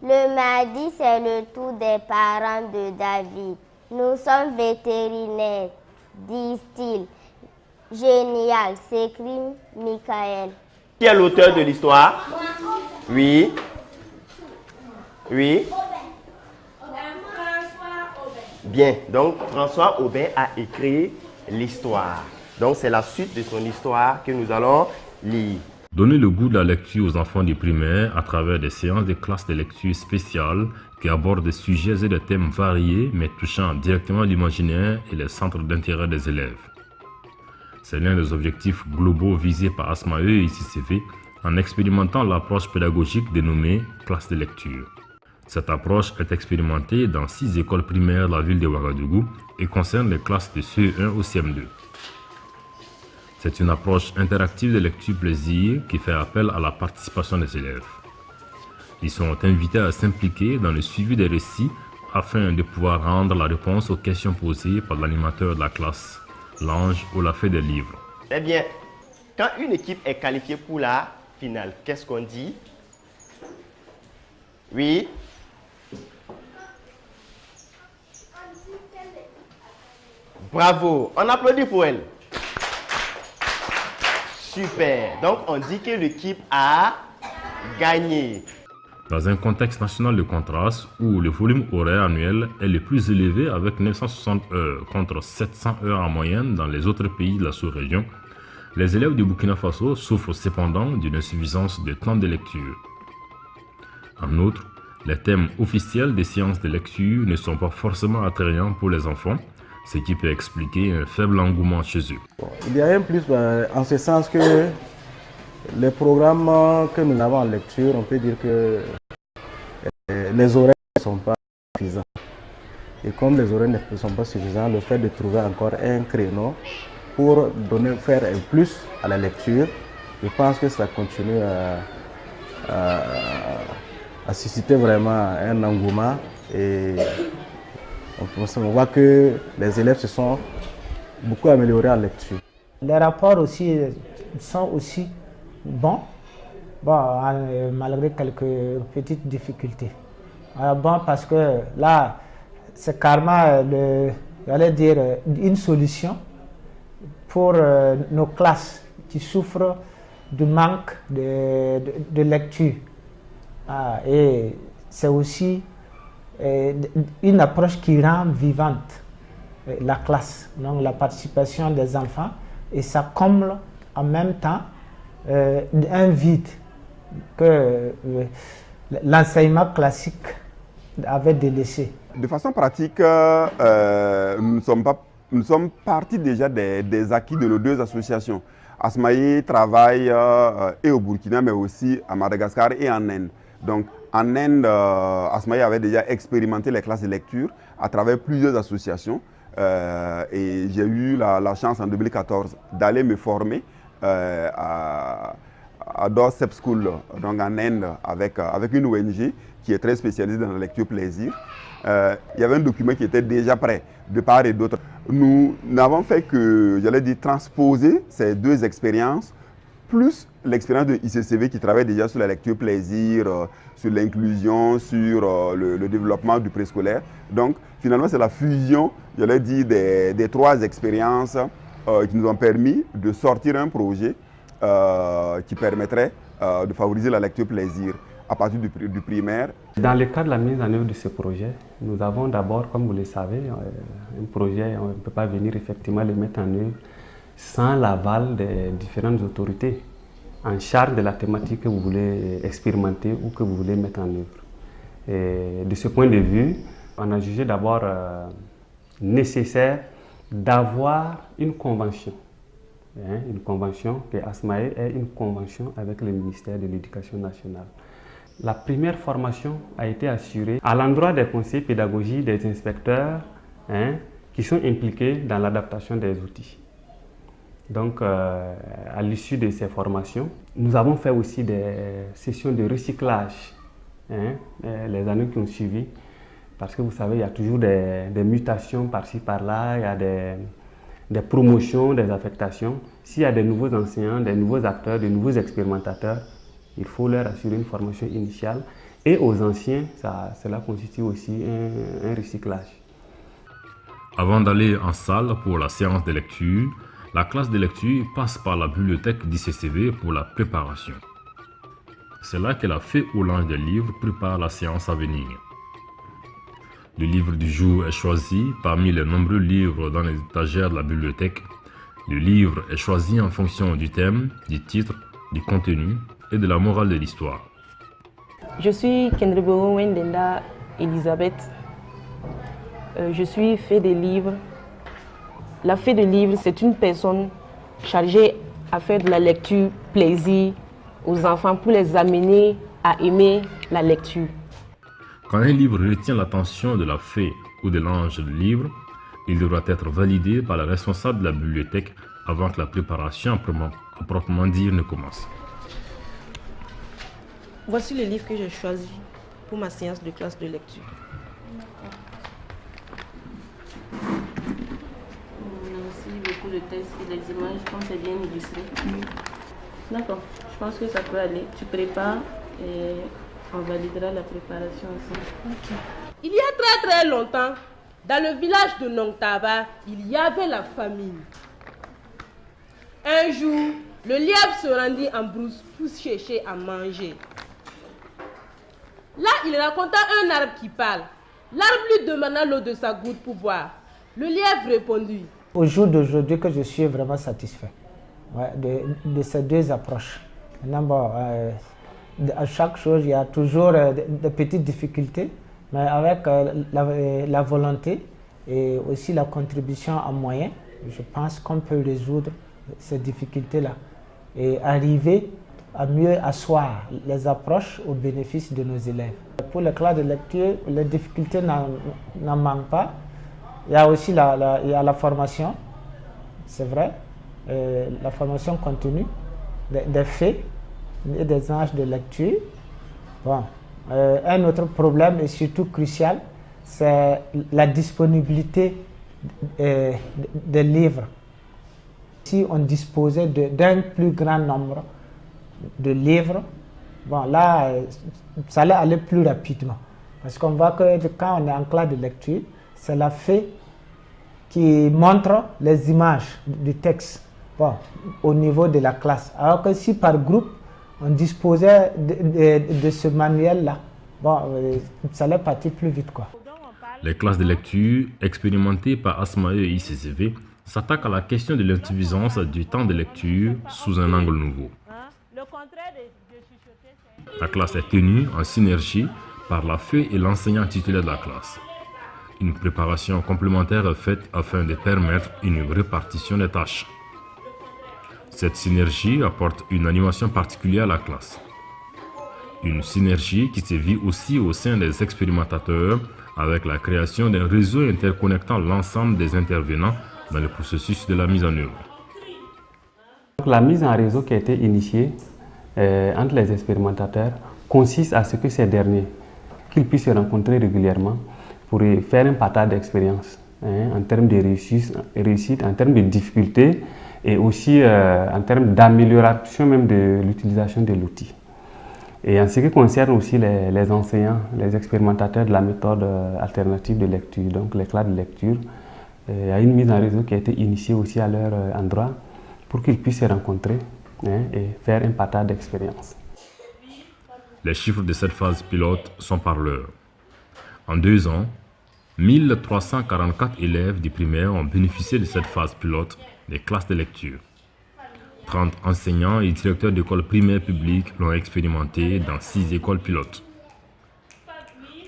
Le mardi, c'est le tour des parents de David. Nous sommes vétérinaires, disent-ils. Génial, s'écrie Michael. Qui est l'auteur de l'histoire? Oui. Oui. Bien, donc François Aubin a écrit l'histoire. Donc c'est la suite de son histoire que nous allons lire. Donner le goût de la lecture aux enfants du primaire à travers des séances de classes de lecture spéciales qui abordent des sujets et des thèmes variés mais touchant directement l'imaginaire et les centres d'intérêt des élèves. C'est l'un des objectifs globaux visés par Asmae et ICCV en expérimentant l'approche pédagogique dénommée classe de lecture. Cette approche est expérimentée dans 6 écoles primaires de la ville de Ouagadougou et concerne les classes de CE1 au CM2. C'est une approche interactive de lecture plaisir qui fait appel à la participation des élèves. Ils sont invités à s'impliquer dans le suivi des récits afin de pouvoir rendre la réponse aux questions posées par l'animateur de la classe, l'ange ou la fée des livres. Eh bien, quand une équipe est qualifiée pour la finale, qu'est-ce qu'on dit? Oui. Bravo, on applaudit pour elle. Super, donc on dit que l'équipe a gagné. Dans un contexte national de contraste où le volume horaire annuel est le plus élevé avec 960 heures contre 700 heures en moyenne dans les autres pays de la sous-région, les élèves du Burkina Faso souffrent cependant d'une insuffisance de temps de lecture. En outre, les thèmes officiels des séances de lecture ne sont pas forcément attrayants pour les enfants, ce qui peut expliquer un faible engouement chez eux. Il y a un plus en ce sens que les programmes que nous avons en lecture, on peut dire que les horaires ne sont pas suffisants. Et comme les horaires ne sont pas suffisants, le fait de trouver encore un créneau pour faire un plus à la lecture, je pense que ça continue à susciter vraiment un engouement et on voit que les élèves se sont beaucoup améliorés en lecture. Les rapports aussi sont aussi bons, malgré quelques petites difficultés. Bon, parce que là, c'est carrément, j'allais dire, une solution pour nos classes qui souffrent du manque de lecture. Et c'est aussi une approche qui rend vivante la classe, donc la participation des enfants, et ça comble en même temps un vide que l'enseignement classique avait délaissé. De façon pratique, nous sommes partis déjà des acquis de nos deux associations. Asmae travaille et au Burkina, mais aussi à Madagascar et en Inde. Donc, en Inde, Asmae avait déjà expérimenté les classes de lecture à travers plusieurs associations. Et j'ai eu la chance en 2014 d'aller me former à Dorsep School, donc en Inde, avec une ONG qui est très spécialisée dans la lecture plaisir. Il y avait un document qui était déjà prêt de part et d'autre. Nous n'avons fait que, j'allais dire, transposer ces deux expériences, plus l'expérience de ICCV qui travaille déjà sur la lecture plaisir, sur l'inclusion, sur le développement du préscolaire. Donc, finalement, c'est la fusion, j'allais dire, des trois expériences qui nous ont permis de sortir un projet qui permettrait de favoriser la lecture plaisir à partir du primaire. Dans le cadre de la mise en œuvre de ce projet, nous avons d'abord, comme vous le savez, un projet, on ne peut pas venir effectivement le mettre en œuvre sans l'aval des différentes autorités en charge de la thématique que vous voulez expérimenter ou que vous voulez mettre en œuvre. Et de ce point de vue, on a jugé d'abord nécessaire d'avoir une convention. Une convention que Asmae est une convention avec le ministère de l'Éducation nationale. La première formation a été assurée à l'endroit des conseillers pédagogiques, des inspecteurs qui sont impliqués dans l'adaptation des outils. Donc, à l'issue de ces formations, nous avons fait aussi des sessions de recyclage les années qui ont suivi. Parce que vous savez, il y a toujours des mutations par-ci, par-là, il y a des promotions, des affectations. S'il y a des nouveaux enseignants, des nouveaux acteurs, des nouveaux expérimentateurs, il faut leur assurer une formation initiale Et aux anciens, cela constitue aussi un recyclage. Avant d'aller en salle pour la séance de lecture, la classe de lecture passe par la bibliothèque d'ICCV pour la préparation. C'est là que la fée au linge des livres prépare la séance à venir. Le livre du jour est choisi parmi les nombreux livres dans les étagères de la bibliothèque. Le livre est choisi en fonction du thème, du titre, du contenu et de la morale de l'histoire. Je suis Kendrebo Wendenda Elisabeth. Je suis fée des livres. La fée des livres, c'est une personne chargée à faire de la lecture plaisir aux enfants pour les amener à aimer la lecture. Quand un livre retient l'attention de la fée ou de l'ange du livre, il devra être validé par le responsable de la bibliothèque avant que la préparation à proprement dire ne commence. Voici le livre que j'ai choisi pour ma séance de classe de lecture. On a aussi beaucoup de textes et des images, comme c'est bien illustré. D'accord, je pense que ça peut aller. Tu prépares et on validera la préparation ensemble. Okay. Il y a très longtemps, dans le village de Nongtaba, il y avait la famine. Un jour, le lièvre se rendit en brousse pour chercher à manger. Là, il raconta un arbre qui parle. L'arbre lui demanda l'eau de sa goutte pour boire. Le lièvre répondit. Au jour d'aujourd'hui, que je suis vraiment satisfait de ces deux approches. À chaque chose, il y a toujours des petites difficultés, mais avec la volonté et aussi la contribution en moyens, je pense qu'on peut résoudre ces difficultés-là et arriver à mieux asseoir les approches au bénéfice de nos élèves. Pour les classes de lecture, les difficultés n'en manquent pas. Il y a aussi la formation, c'est vrai, la formation continue des fées et des anges de lecture. Bon. Un autre problème et surtout crucial, c'est la disponibilité des livres. Si on disposait d'un plus grand nombre de livres, bon là, ça allait aller plus rapidement. Parce qu'on voit que quand on est en classe de lecture, c'est la fée qui montre les images du texte au niveau de la classe. Alors que si par groupe, on disposait de ce manuel-là, ça allait partir plus vite, quoi. Les classes de lecture expérimentées par Asmae et ICCV s'attaquent à la question de l'insuffisance du temps de lecture sous un angle nouveau. La classe est tenue en synergie par la fée et l'enseignant titulaire de la classe. Une préparation complémentaire est faite afin de permettre une répartition des tâches. Cette synergie apporte une animation particulière à la classe. Une synergie qui se vit aussi au sein des expérimentateurs avec la création d'un réseau interconnectant l'ensemble des intervenants dans le processus de la mise en œuvre. La mise en réseau qui a été initiée entre les expérimentateurs consiste à ce que ces derniers, qu'ils puissent se rencontrer régulièrement pour faire un partage d'expérience en termes de réussite, en termes de difficultés et aussi en termes d'amélioration même de l'utilisation de l'outil. Et en ce qui concerne aussi les enseignants, les expérimentateurs de la méthode alternative de lecture, donc les classes de lecture, il y a une mise en réseau qui a été initiée aussi à leur endroit pour qu'ils puissent se rencontrer et faire un partage d'expérience. Les chiffres de cette phase pilote sont parleurs. En 2 ans, 1344 élèves du primaire ont bénéficié de cette phase pilote des classes de lecture. 30 enseignants et directeurs d'écoles primaires publiques l'ont expérimenté dans 6 écoles pilotes.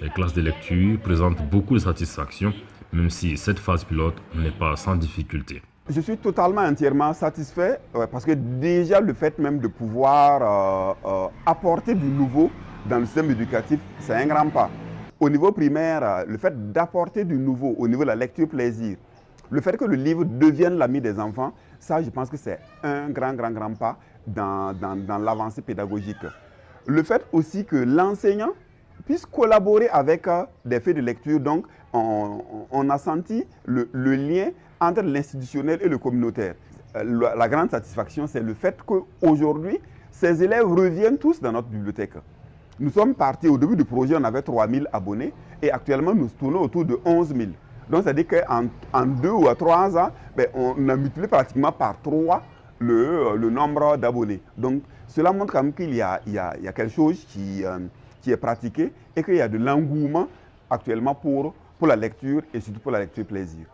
Les classes de lecture présentent beaucoup de satisfaction, même si cette phase pilote n'est pas sans difficulté. Je suis totalement, entièrement satisfait parce que déjà le fait même de pouvoir apporter du nouveau dans le système éducatif, c'est un grand pas. Au niveau primaire, le fait d'apporter du nouveau au niveau de la lecture plaisir, le fait que le livre devienne l'ami des enfants, ça je pense que c'est un grand pas dans l'avancée pédagogique. Le fait aussi que l'enseignant puisse collaborer avec des faits de lecture, donc on a senti le lien entre l'institutionnel et le communautaire. La grande satisfaction, c'est le fait qu'aujourd'hui, ces élèves reviennent tous dans notre bibliothèque. Nous sommes partis, au début du projet, on avait 3000 abonnés et actuellement, nous tournons autour de 11 000. Donc, c'est-à-dire qu'en 2 ou 3 ans, ben, on a multiplié pratiquement par 3 le nombre d'abonnés. Donc, cela montre quand même qu'il y a quelque chose qui est pratiqué et qu'il y a de l'engouement actuellement pour la lecture et surtout pour la lecture plaisir.